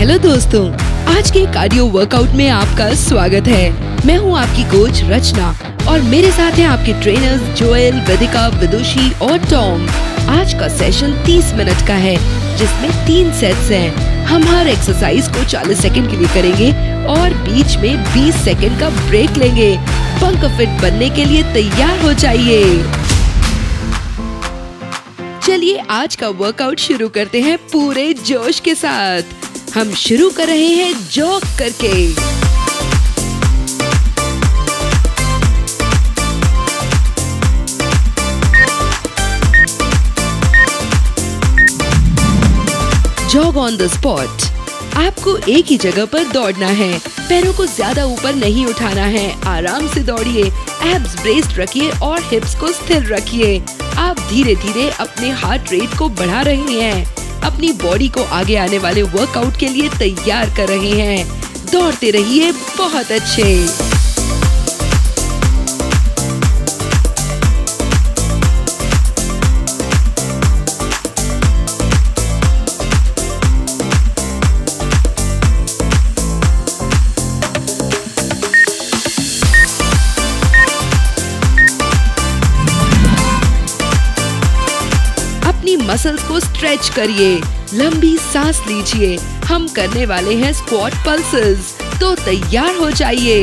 Hello दोस्तों, आज के कार्डियो वर्कआउट में आपका स्वागत है। मैं हूं आपकी कोच रचना और मेरे साथ हैं आपके ट्रेनर्स जोएल, वेदिका, विदुषी और टॉम। आज का सेशन 30 मिनट का है जिसमें 3 सेट्स हैं। हम हर एक्सरसाइज को 40 सेकंड के लिए करेंगे और बीच में 20 सेकंड का ब्रेक लेंगे। बंकर फिट बनने के लिए तैयार हो जाइए। चलिए आज का वर्कआउट शुरू करते हैं पूरे जोश के साथ। हम शुरू कर रहे हैं जॉग करके। Jog on the spot. आपको एक ही जगह पर दौड़ना है। पैरों को ज्यादा ऊपर नहीं उठाना है। आराम से दौड़िए। एब्स ब्रेस्ड रखिए और हिप्स को स्थिर रखिए। आप धीरे धीरे अपने हार्ट रेट को बढ़ा रहे हैं। अपनी बॉडी को आगे आने वाले वर्कआउट के लिए तैयार कर रहे हैं। दौड़ते रहिए, बहुत अच्छे। मसल्स को स्ट्रेच करिए। लंबी सांस लीजिए। हम करने वाले हैं स्क्वाट पल्सेस, तो तैयार हो जाइए।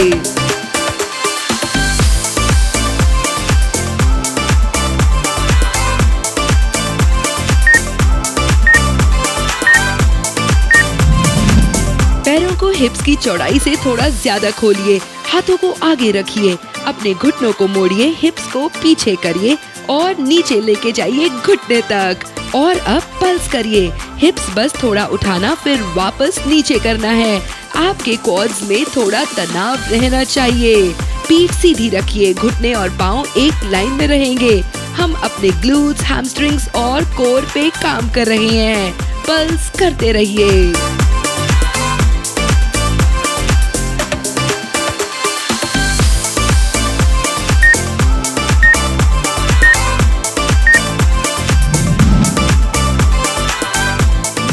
पैरों को हिप्स की चौड़ाई से थोड़ा ज्यादा खोलिए। हाथों को आगे रखिए। अपने घुटनों को मोड़िए। हिप्स को पीछे करिए और नीचे लेके जाइए घुटने तक। और अब पल्स करिए। हिप्स बस थोड़ा उठाना फिर वापस नीचे करना है। आपके क्वाड्स में थोड़ा तनाव रहना चाहिए। पीठ सीधी रखिए। घुटने और पाँव एक लाइन में रहेंगे। हम अपने ग्लूट्स, हैमस्ट्रिंग्स और कोर पे काम कर रहे हैं। पल्स करते रहिए।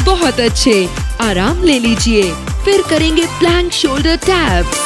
बहुत अच्छे। आराम ले लीजिए। फिर करेंगे प्लैंक शोल्डर टैप्स।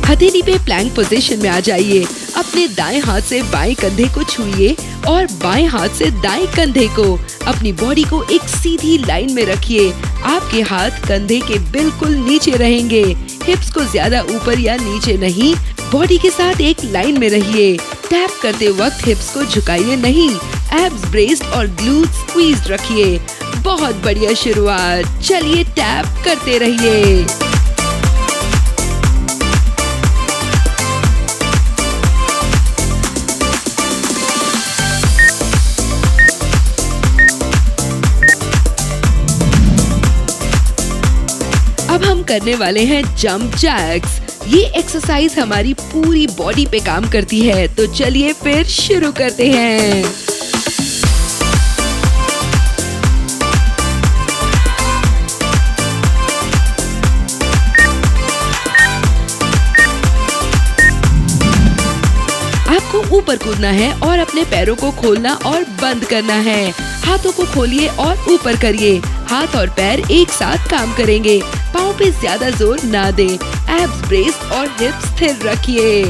हथेली पे प्लैंक पोजीशन में आ जाइए। अपने दाएं हाथ से बाएं कंधे को छुइए और बाएं हाथ से दाएं कंधे को। अपनी बॉडी को एक सीधी लाइन में रखिए। आपके हाथ कंधे के बिल्कुल नीचे रहेंगे। हिप्स को ज्यादा ऊपर या नीचे नहीं, बॉडी के साथ एक लाइन में रहिए। टैप करते वक्त हिप्स को झुकाइए नहीं। एब्स ब्रेस्ड और ग्लूट स्क्वीज्ड रखिए। बहुत बढ़िया शुरुआत। चलिए टैप करते रहिए। अब हम करने वाले हैं जंप जैक्स। ये एक्सरसाइज हमारी पूरी बॉडी पे काम करती है, तो चलिए फिर शुरू करते हैं। आपको ऊपर कूदना है और अपने पैरों को खोलना और बंद करना है। हाथों को खोलिए और ऊपर करिए। हाथ और पैर एक साथ काम करेंगे। पाँव पे ज्यादा जोर ना दें। एब्स ब्रेस्ड और हिप्स स्थिर रखिए।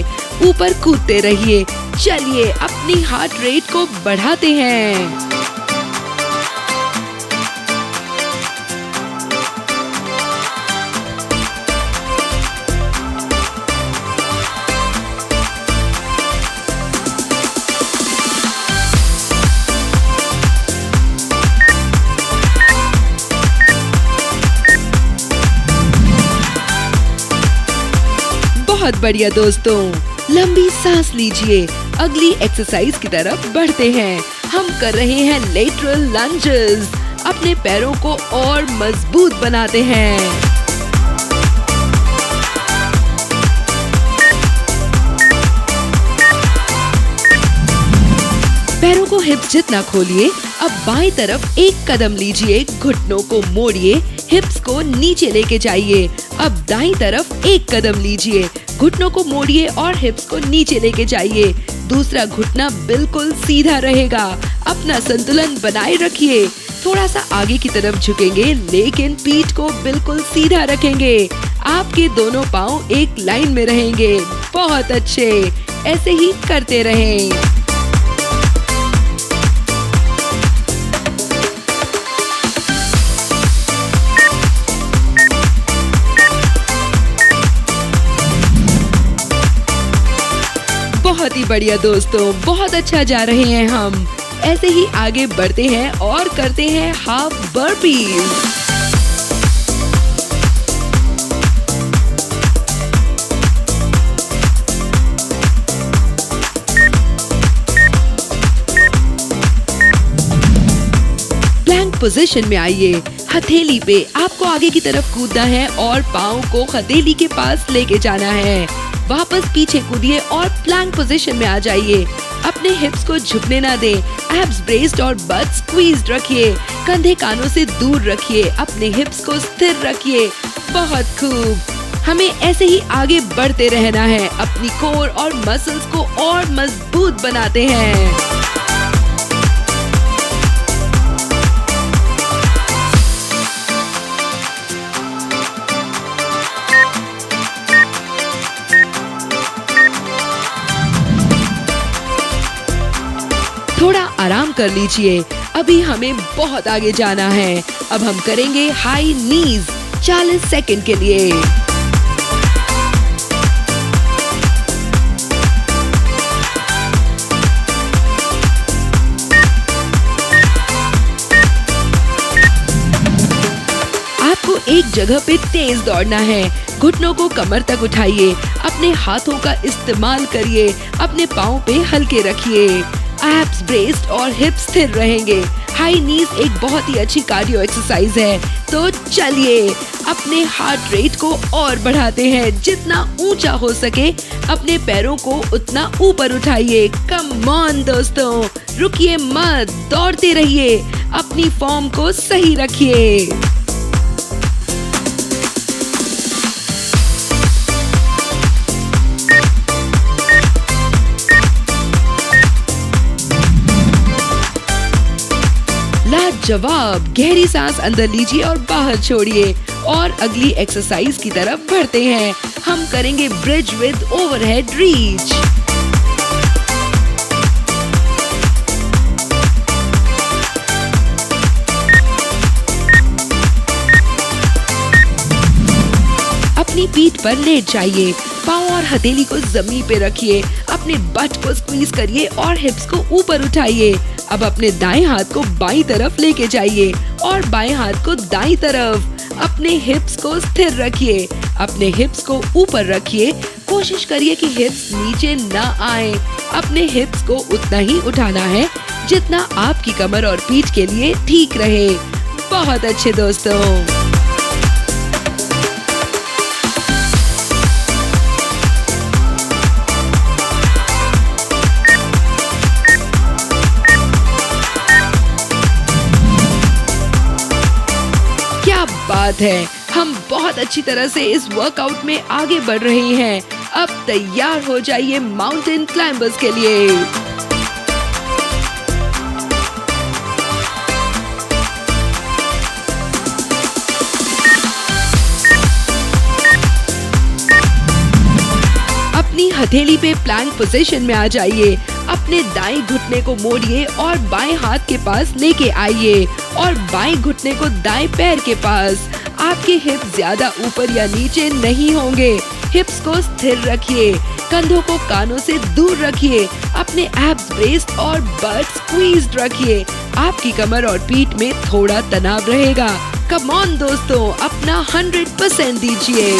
ऊपर कूदते रहिए। चलिए अपनी हार्ट रेट को बढ़ाते हैं। बहुत बढ़िया दोस्तों। लंबी सांस लीजिए। अगली एक्सरसाइज की तरफ बढ़ते हैं। हम कर रहे हैं लेटरल लंजेस। अपने पैरों को और मजबूत बनाते हैं। पैरों को हिप्स जितना खोलिए। अब बाएं तरफ एक कदम लीजिए, घुटनों को मोड़िए, हिप्स को नीचे लेके जाइए। अब दाईं तरफ एक कदम लीजिए, घुटनों को मोड़िए और हिप्स को नीचे लेके जाइए। दूसरा घुटना बिल्कुल सीधा रहेगा। अपना संतुलन बनाए रखिए। थोड़ा सा आगे की तरफ झुकेंगे लेकिन पीठ को बिल्कुल सीधा रखेंगे। आपके दोनों पाँव एक लाइन में रहेंगे। बहुत अच्छे, ऐसे ही करते रहें। बहुत ही बढ़िया दोस्तों, बहुत अच्छा जा रहे हैं हम। ऐसे ही आगे बढ़ते हैं और करते हैं हाफ बर्पीज। प्लैंक पोजीशन में आइए। हथेली पे आपको आगे की तरफ कूदना है और पाँव को हथेली के पास लेके जाना है। वापस पीछे कूदिए और प्लैंक पोजीशन में आ जाइए। अपने हिप्स को झुकने ना दें। एब्स ब्रेस्ड और बट स्क्वीज्ड रखिए। कंधे कानों से दूर रखिए। अपने हिप्स को स्थिर रखिए। बहुत खूब। हमें ऐसे ही आगे बढ़ते रहना है। अपनी कोर और मसल्स को और मजबूत बनाते हैं। थोड़ा आराम कर लीजिए, अभी हमें बहुत आगे जाना है। अब हम करेंगे हाई नीज 40 सेकंड के लिए। आपको एक जगह पे तेज दौड़ना है। घुटनों को कमर तक उठाइए। अपने हाथों का इस्तेमाल करिए। अपने पाँव पे हल्के रखिए। एब्स ब्रेस्ड और हिप्स स्थिर रहेंगे। हाई नीज एक बहुत ही अच्छी कार्डियो एक्सरसाइज है। तो चलिए अपने हार्ट रेट को और बढ़ाते हैं। जितना ऊंचा हो सके अपने पैरों को उतना ऊपर उठाइए। कम ऑन दोस्तों, रुकिए मत, दौड़ते रहिए। अपनी फॉर्म को सही रखिए। लाजवाब। गहरी सांस अंदर लीजिए और बाहर छोड़िए और अगली एक्सरसाइज की तरफ बढ़ते हैं। हम करेंगे ब्रिज विद ओवरहेड रीच। अपनी पीठ पर लेट जाइए। पाँव और हथेली को जमीन पे रखिए। अपने बट को स्क्वीज करिए और हिप्स को ऊपर उठाइए। अब अपने दाएं हाथ को बाईं तरफ लेके जाइए और बाएं हाथ को दाईं तरफ। अपने हिप्स को स्थिर रखिए। अपने हिप्स को ऊपर रखिए। कोशिश करिए कि हिप्स नीचे ना आए। अपने हिप्स को उतना ही उठाना है जितना आपकी कमर और पीठ के लिए ठीक रहे। बहुत अच्छे दोस्तों। बात है, हम बहुत अच्छी तरह से इस वर्कआउट में आगे बढ़ रहे हैं। अब तैयार हो जाइए माउंटेन क्लाइंबर्स के लिए। अपनी हथेली पे प्लैंक पोजीशन में आ जाइए। अपने दाएं घुटने को मोड़िए और बाएं हाथ के पास लेके आइए और बाएं घुटने को दाएं पैर के पास। आपके हिप्स ज्यादा ऊपर या नीचे नहीं होंगे। हिप्स को स्थिर रखिए। कंधों को कानों से दूर रखिए। अपने एब्स ब्रेस्ड और बट स्क्वीज्ड रखिए। आपकी कमर और पीठ में थोड़ा तनाव रहेगा। कम ऑन दोस्तों, अपना 100% दीजिए।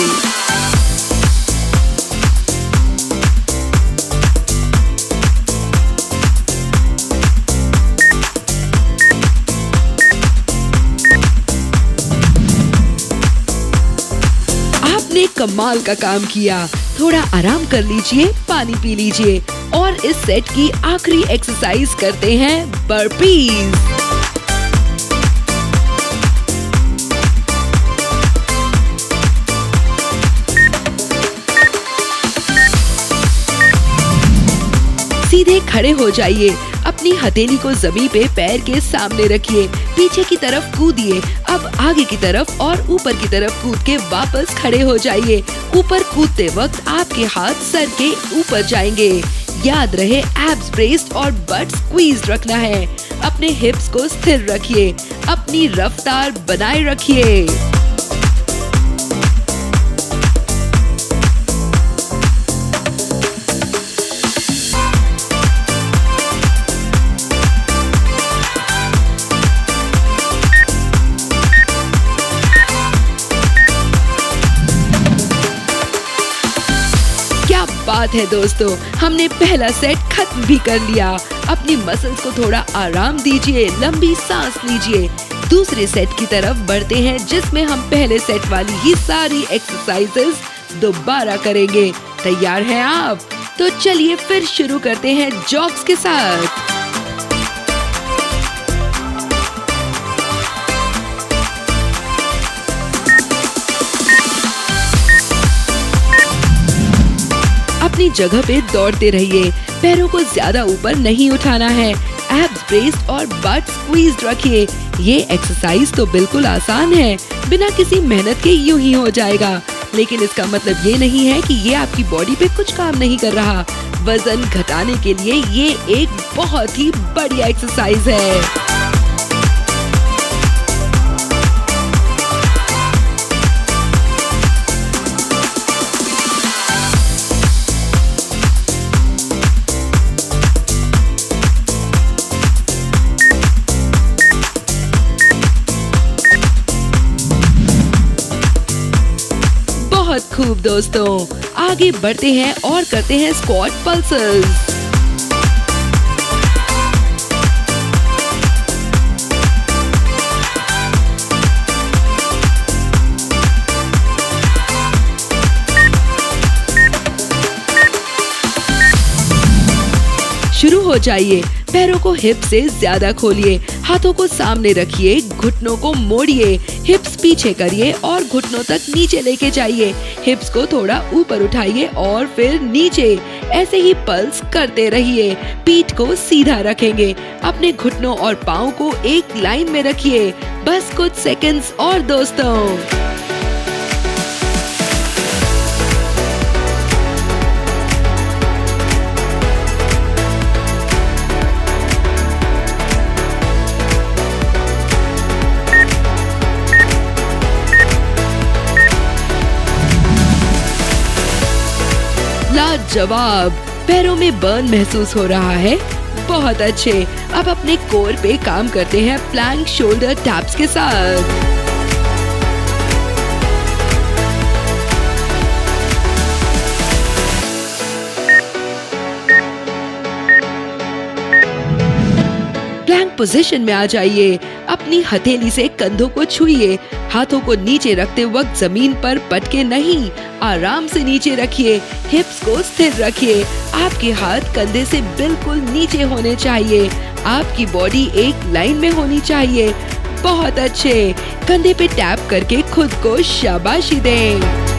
कमाल का काम किया। थोड़ा आराम कर लीजिए, पानी पी लीजिए और इस सेट की आखिरी एक्सरसाइज करते हैं बर्पीज। सीधे खड़े हो जाइए, अपनी हथेली को जमीन पे पैर के सामने रखिए, पीछे की तरफ कूदिए, अब आगे की तरफ और ऊपर की तरफ कूद के वापस खड़े हो जाइए। ऊपर कूदते वक्त आपके हाथ सर के ऊपर जाएंगे। याद रहे एब्स ब्रेस्ड और बट स्क्वीज रखना है। अपने हिप्स को स्थिर रखिए, अपनी रफ्तार बनाए रखिए। बात है दोस्तों, हमने पहला सेट खत्म भी कर लिया। अपनी मसल्स को थोड़ा आराम दीजिए, लंबी सांस लीजिए। दूसरे सेट की तरफ बढ़ते हैं, जिसमें हम पहले सेट वाली ही सारी एक्सरसाइजेस दोबारा करेंगे। तैयार हैं आप? तो चलिए फिर शुरू करते हैं जॉग्स के साथ। अपनी जगह पे दौड़ते रहिए, पैरों को ज्यादा ऊपर नहीं उठाना है। एब्स ब्रेस्ड और बट स्क्वीज्ड रखिए। ये एक्सरसाइज तो बिल्कुल आसान है, बिना किसी मेहनत के यूं ही हो जाएगा। लेकिन इसका मतलब ये नहीं है कि ये आपकी बॉडी पे कुछ काम नहीं कर रहा। वजन घटाने के लिए ये एक बहुत ही बढ़िया एक्सरसाइज है। बहुत खूब दोस्तों, आगे बढ़ते हैं और करते हैं स्क्वाट पल्सेस। शुरू हो जाइए, पैरों को हिप से ज्यादा खोलिए, हाथों को सामने रखिए, घुटनों को मोड़िए, हिप्स पीछे करिए और घुटनों तक नीचे लेके जाइए। हिप्स को थोड़ा ऊपर उठाइए और फिर नीचे। ऐसे ही पल्स करते रहिए। पीठ को सीधा रखेंगे, अपने घुटनों और पाँव को एक लाइन में रखिए। बस कुछ सेकंड्स और दोस्तों। लाजवाब, पैरों में बर्न महसूस हो रहा है। बहुत अच्छे। अब अपने कोर पे काम करते हैं प्लैंक शोल्डर टैप्स के साथ। पोजीशन में आ जाइए, अपनी हथेली से कंधों को छुइए, हाथों को नीचे रखते वक्त जमीन पर पटके नहीं, आराम से नीचे रखिए, हिप्स को स्थिर रखिए, आपके हाथ कंधे से बिल्कुल नीचे होने चाहिए, आपकी बॉडी एक लाइन में होनी चाहिए। बहुत अच्छे, कंधे पे टैप करके खुद को शाबाशी दें।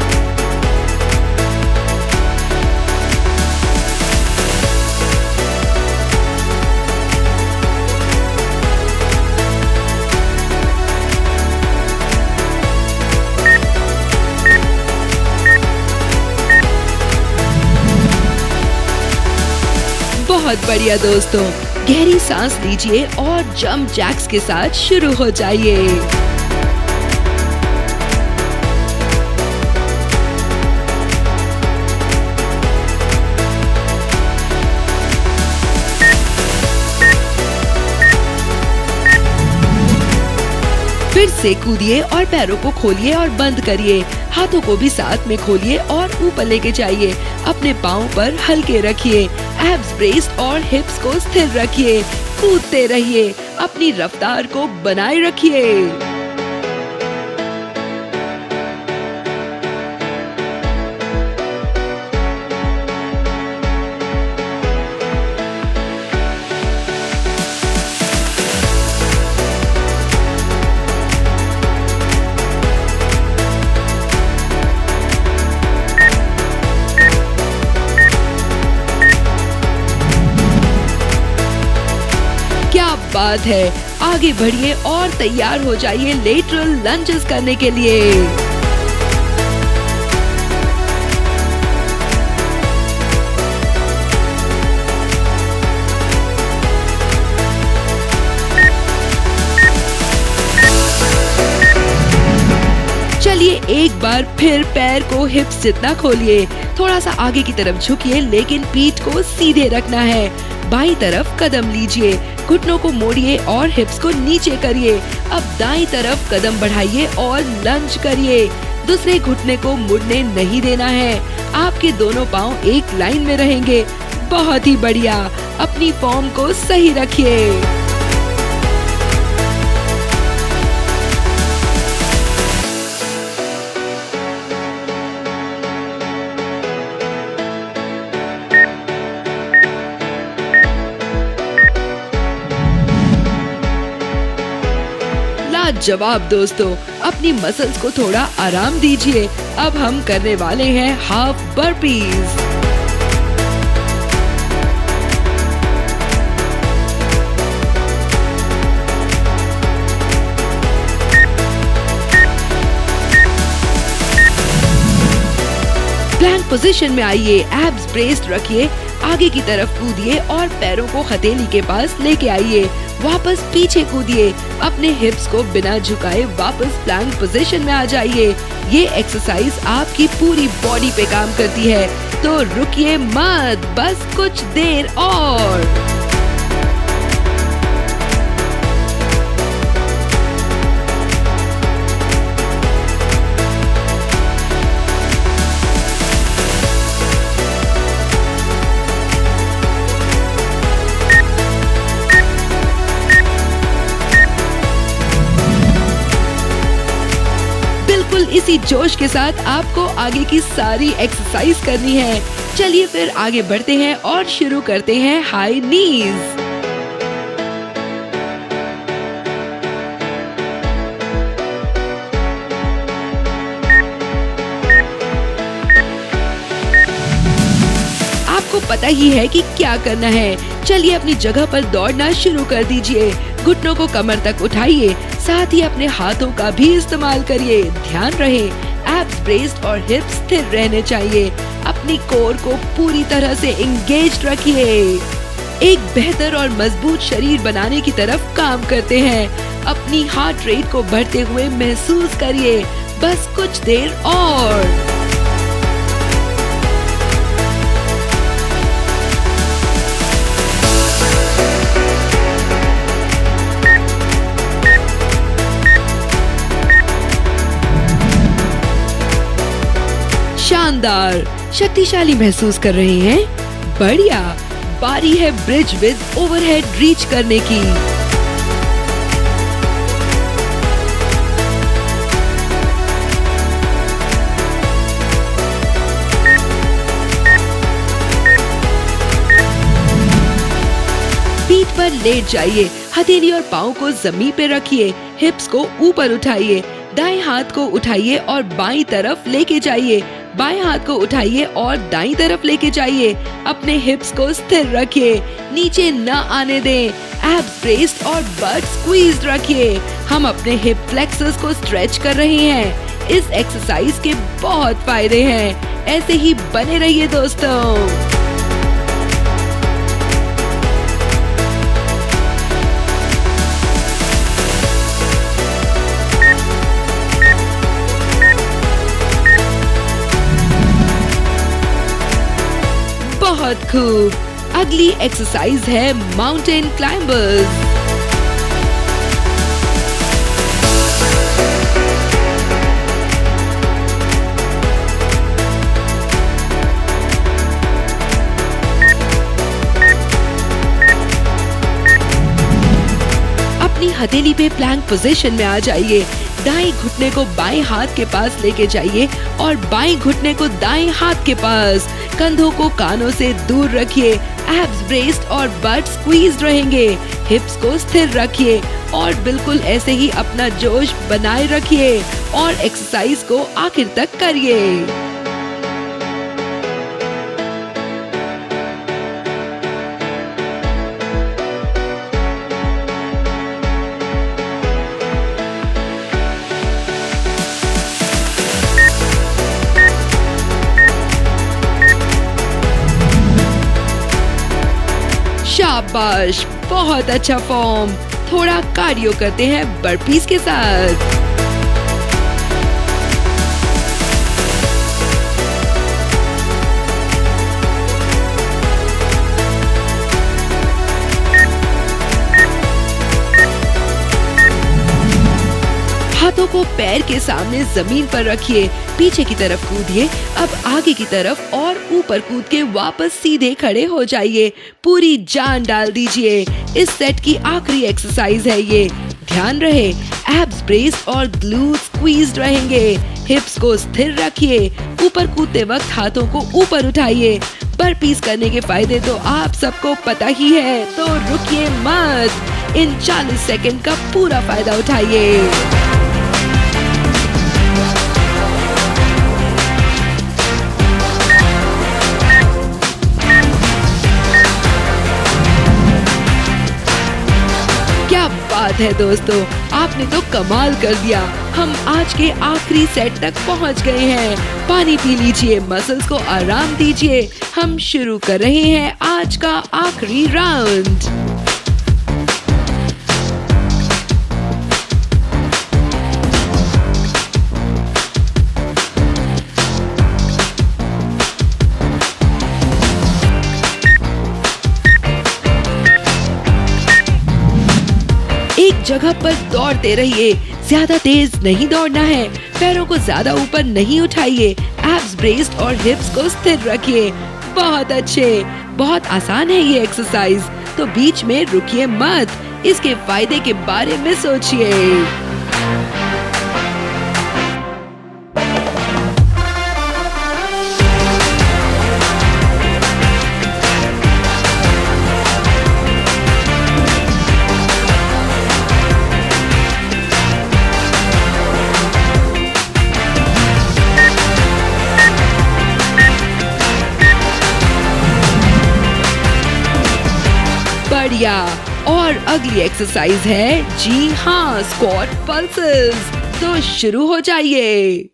बहुत बढ़िया दोस्तों, गहरी सांस लीजिए और जंप जैक्स के साथ शुरू हो जाइए। फिर से कूदिए और पैरों को खोलिए और बंद करिए, हाथों को भी साथ में खोलिए और ऊपर लेके जाइए, अपने पाँव पर हल्के रखिए, एब्स ब्रेस्ड और हिप्स को स्थिर रखिए, कूदते रहिए, अपनी रफ्तार को बनाए रखिए। बात है। आगे बढ़िए और तैयार हो जाइए लेटरल लंजेस करने के लिए। चलिए एक बार फिर पैर को हिप्स जितना खोलिए, थोड़ा सा आगे की तरफ झुकिए लेकिन पीठ को सीधे रखना है। बाईं तरफ कदम लीजिए, घुटनों को मोड़िए और हिप्स को नीचे करिए। अब दाईं तरफ कदम बढ़ाइए और लंज करिए। दूसरे घुटने को मुड़ने नहीं देना है। आपके दोनों पाँव एक लाइन में रहेंगे। बहुत ही बढ़िया, अपनी फॉर्म को सही रखिए। जवाब दोस्तों, अपनी मसल्स को थोड़ा आराम दीजिए। अब हम करने वाले हैं हाफ बर्पीज। प्लैंक पोजीशन में आइए, एब्स ब्रेस्ड रखिए, आगे की तरफ कूदिए और पैरों को हथेली के पास लेके आइए। वापस पीछे कूदिए, अपने हिप्स को बिना झुकाए वापस प्लैंक पोजीशन में आ जाइए। ये एक्सरसाइज आपकी पूरी बॉडी पे काम करती है, तो रुकिए मत, बस कुछ देर और। इसी जोश के साथ आपको आगे की सारी एक्सरसाइज करनी है। चलिए फिर आगे बढ़ते हैं और शुरू करते हैं हाई नीज। आपको पता ही है कि क्या करना है। चलिए अपनी जगह पर दौड़ना शुरू कर दीजिए। घुटनों को कमर तक उठाइए, साथ ही अपने हाथों का भी इस्तेमाल करिए। ध्यान रहे, एब्स ब्रेस्ड और हिप्स स्थिर रहने चाहिए। अपनी कोर को पूरी तरह से एंगेज्ड रखिए। एक बेहतर और मजबूत शरीर बनाने की तरफ काम करते हैं। अपनी हार्ट रेट को बढ़ते हुए महसूस करिए। बस कुछ देर और। शानदार, शक्तिशाली महसूस कर रहे हैं? बढ़िया, बारी है ब्रिज विद ओवरहेड रीच करने की। पीठ पर लेट जाइए, हथेली और पाँव को जमीन पे रखिए, हिप्स को ऊपर उठाइए, दाएं हाथ को उठाइए और बाईं तरफ लेके जाइए। बाएं हाथ को उठाइए और दाईं तरफ लेके जाइए। अपने हिप्स को स्थिर रखिए, नीचे न आने दें। एब्स ब्रेस्ड और बट स्क्वीज्ड रखिए। हम अपने हिप फ्लेक्सर्स को स्ट्रेच कर रहे हैं। इस एक्सरसाइज के बहुत फायदे हैं। ऐसे ही बने रहिए दोस्तों। बहुत खूब, अगली एक्सरसाइज है माउंटेन क्लाइंबर्स। अपनी हथेली पे प्लैंक पोजीशन में आ जाइए। दाएं घुटने को बाएं हाथ के पास लेके जाइए और बाएं घुटने को दाएं हाथ के पास। कंधों को कानों से दूर रखिए। एब्स ब्रेस्ड और बट स्क्वीज्ड रहेंगे। हिप्स को स्थिर रखिए और बिल्कुल ऐसे ही अपना जोश बनाए रखिए और एक्सरसाइज को आखिर तक करिए। शाबाश, बहुत अच्छा फॉर्म। थोड़ा कार्डियो करते हैं बर्पीज के साथ। हाथों को पैर के सामने जमीन पर रखिए, पीछे की तरफ कूदिए, अब आगे की तरफ और ऊपर कूद के वापस सीधे खड़े हो जाइए। पूरी जान डाल दीजिए। इस सेट की आखिरी एक्सरसाइज है ये। ध्यान रहे, एब्स ब्रेस्ड और ग्लूट स्क्वीज्ड रहेंगे। हिप्स को स्थिर रखिए। ऊपर कूदते वक्त हाथों को ऊपर उठाइए। बर्पीज करने के फायदे तो आप सबको पता ही है, तो रुकिए मत। इन 40 सेकंड का पूरा फायदा उठाइए। बात है दोस्तों, आपने तो कमाल कर दिया। हम आज के आखिरी सेट तक पहुंच गए हैं। पानी पी लीजिए, मसल्स को आराम दीजिए। हम शुरू कर रहे हैं आज का आखिरी राउंड। एक जगह पर दौड़ते रहिए, ज्यादा तेज नहीं दौड़ना है। पैरों को ज्यादा ऊपर नहीं उठाइए। एब्स ब्रेस्ड और हिप्स को स्थिर रखिए। बहुत अच्छे, बहुत आसान है ये एक्सरसाइज, तो बीच में रुकिए मत। इसके फायदे के बारे में सोचिए। बढ़िया। और अगली एक्सरसाइज है, जी हाँ, स्क्वाट पल्सेस। तो शुरू हो जाइए।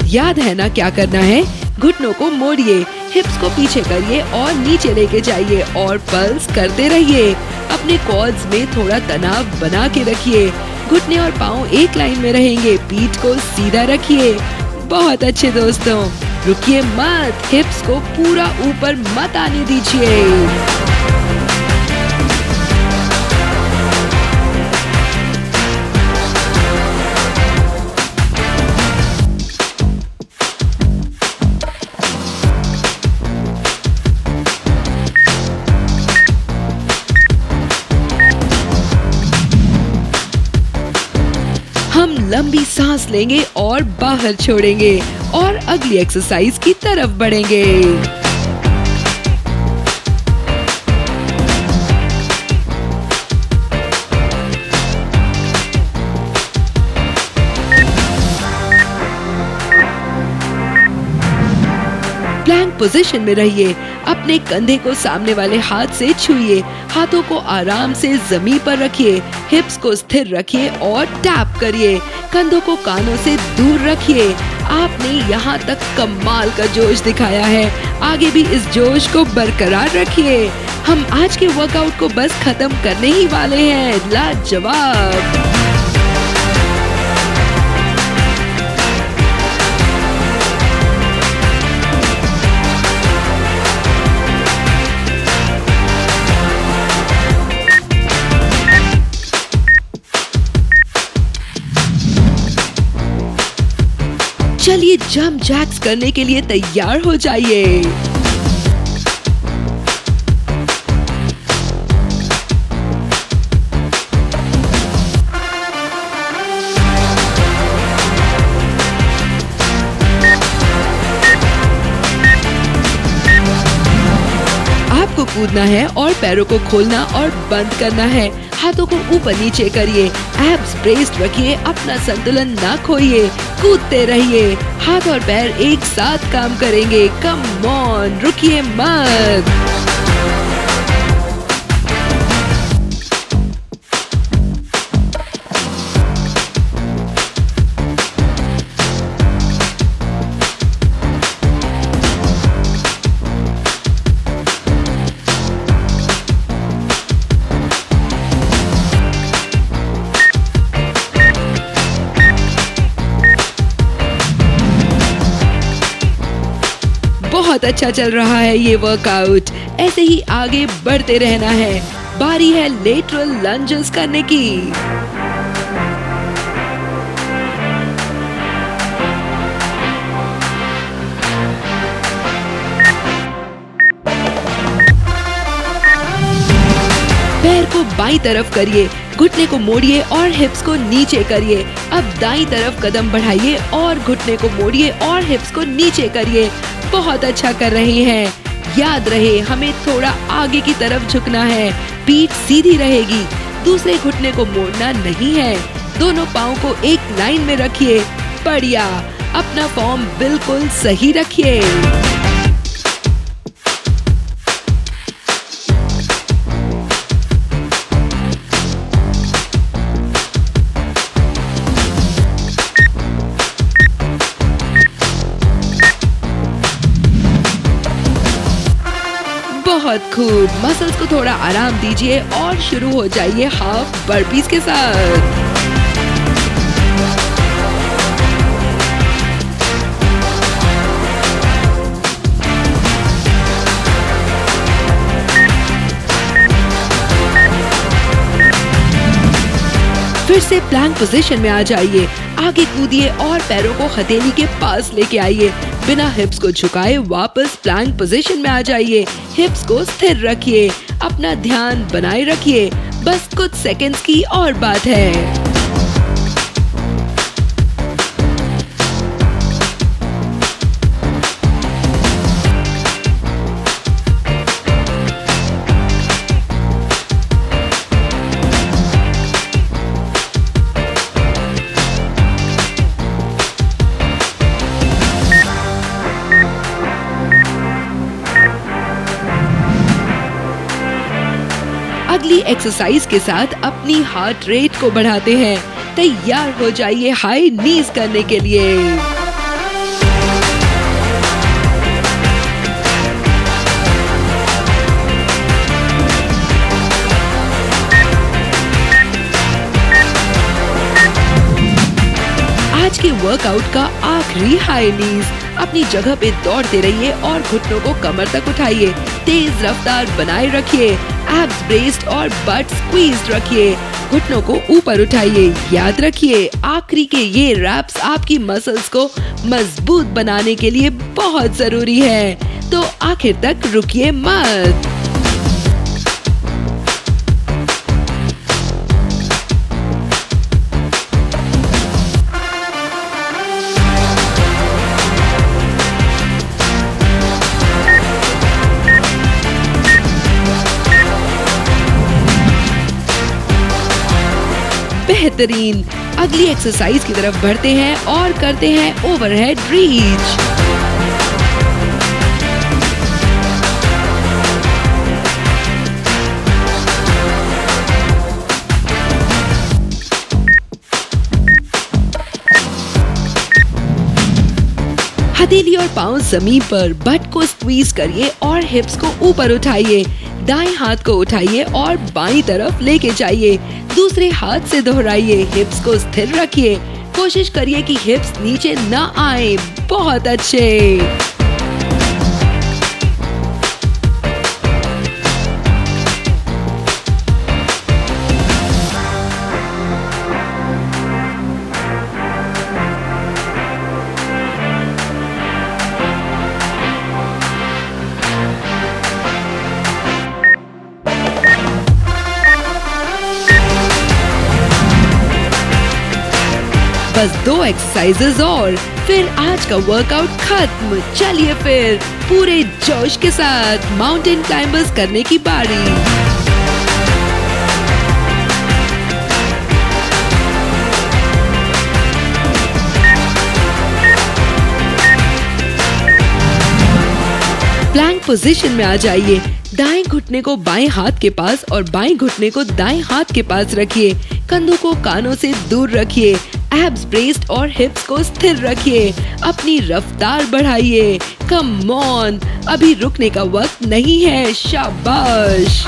याद है ना क्या करना है? घुटनों को मोड़िए, हिप्स को पीछे करिए और नीचे लेके जाइए और पल्स करते रहिए। अपने क्वाड्स में थोड़ा तनाव बना के रखिए। घुटने और पाँव एक लाइन में रहेंगे। पीठ को सीधा रखिए। बहुत अच्छे दोस्तों, रुकिए मत। हिप्स को पूरा ऊपर मत आने दीजिए। हम लंबी सांस लेंगे और बाहर छोड़ेंगे और अगली एक्सरसाइज की तरफ बढ़ेंगे। प्लैंक पोजीशन में रहिए। अपने कंधे को सामने वाले हाथ से छुइए। हाथों को आराम से जमीन पर रखिए। हिप्स को स्थिर रखिए और टैप करिए। कंधों को कानों से दूर रखिए। आपने यहाँ तक कमाल का जोश दिखाया है। आगे भी इस जोश को बरकरार रखिए। हम आज के वर्कआउट को बस खत्म करने ही वाले हैं। लाजवाब। चलिए जंप जैक्स करने के लिए तैयार हो जाइए। आपको कूदना है और पैरों को खोलना और बंद करना है। हाथों को ऊपर नीचे करिए। एब्स ब्रेस्ड रखिए। अपना संतुलन ना खोइए। कूदते रहिए। हाथ और पैर एक साथ काम करेंगे। कम ऑन, रुकिए मत। बहुत अच्छा चल रहा है ये वर्कआउट। ऐसे ही आगे बढ़ते रहना है। बारी है लेटरल लंजेस करने की। पैर को बाईं तरफ करिए, घुटने को मोड़िए और हिप्स को नीचे करिए। अब दाईं तरफ कदम बढ़ाइए और घुटने को मोड़िए और हिप्स को नीचे करिए। बहुत अच्छा कर रहे हैं। याद रहे, हमें थोड़ा आगे की तरफ झुकना है। पीठ सीधी रहेगी, दूसरे घुटने को मोड़ना नहीं है। दोनों पाँव को एक लाइन में रखिए। बढ़िया, अपना फॉर्म बिल्कुल सही रखिए। बहुत खूब। मसल्स को थोड़ा आराम दीजिए और शुरू हो जाइए हाफ बर्पीज के साथ। फिर से प्लैंक पोजीशन में आ जाइए। आगे कूदिए और पैरों को हथेली के पास लेके आइए। बिना हिप्स को झुकाए वापस प्लैंक पोजीशन में आ जाइए। हिप्स को स्थिर रखिए। अपना ध्यान बनाए रखिए। बस कुछ सेकंड्स की और बात है। अगली एक्सरसाइज के साथ अपनी हार्ट रेट को बढ़ाते हैं। तैयार हो जाइए हाई नीज करने के लिए। आज के वर्कआउट का आखिरी हाई नीज। अपनी जगह पे दौड़ते रहिए और घुटनों को कमर तक उठाइए। तेज रफ्तार बनाए रखिए। एब्स ब्रेस्ड और बट स्क्वीज्ड रखिए। घुटनों को ऊपर उठाइए। याद रखिए, आखिरी के ये रैप्स आपकी मसल्स को मजबूत बनाने के लिए बहुत जरूरी है। तो आखिर तक रुकिए मत। बेहतरीन। अगली एक्सरसाइज की तरफ बढ़ते हैं और करते हैं ओवरहेड रीच। हथेली और पाँव जमीन पर, बट को स्क्वीज करिए और हिप्स को ऊपर उठाइए। दाएं हाथ को उठाइए और बाईं तरफ लेके जाइए। दूसरे हाथ से दोहराइए। हिप्स को स्थिर रखिए। कोशिश करिए कि हिप्स नीचे न आए। बहुत अच्छे। बस 2 एक्सरसाइजेज और फिर आज का वर्कआउट खत्म। चलिए फिर पूरे जोश के साथ माउंटेन क्लाइंबर्स करने की बारी। प्लैंक पोजीशन में आ जाइए। दाएं घुटने को बाएं हाथ के पास और बाएं घुटने को दाएं हाथ के पास रखिए। कंधों को कानों से दूर रखिए। एब्स ब्रेस्ड और हिप्स को स्थिर रखिए। अपनी रफ्तार बढ़ाइए। कम ऑन, अभी रुकने का वक्त नहीं है। शाबाश।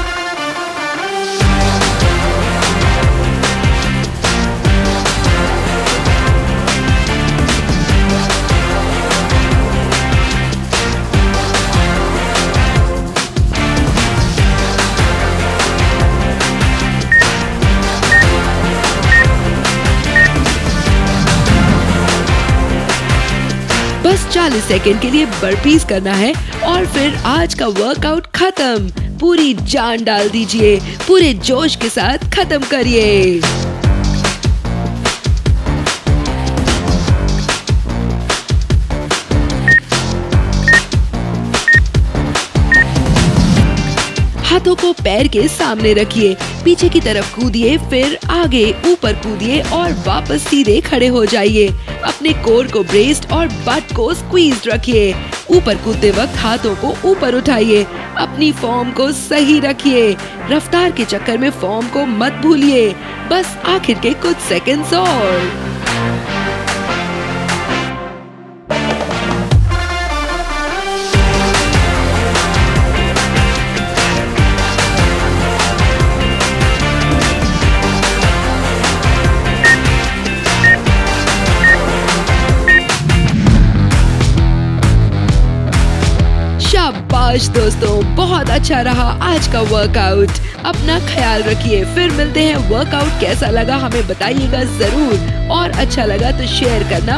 40 सेकंड के लिए बर्पीज करना है और फिर आज का वर्कआउट खत्म। पूरी जान डाल दीजिए, पूरे जोश के साथ खत्म करिए। हाथों को पैर के सामने रखिए, पीछे की तरफ कूदिए, फिर आगे ऊपर कूदिए और वापस सीधे खड़े हो जाइए। अपने कोर को ब्रेस्ड और बट को स्क्वीज्ड रखिए। ऊपर कूदते वक्त हाथों को ऊपर उठाइए। अपनी फॉर्म को सही रखिए। रफ्तार के चक्कर में फॉर्म को मत भूलिए। बस आखिर के कुछ सेकंड्स और। शाबाश दोस्तों, बहुत अच्छा रहा आज का वर्कआउट। अपना ख्याल रखिए। फिर मिलते हैं। वर्कआउट कैसा लगा हमें बताइएगा जरूर, और अच्छा लगा तो शेयर करना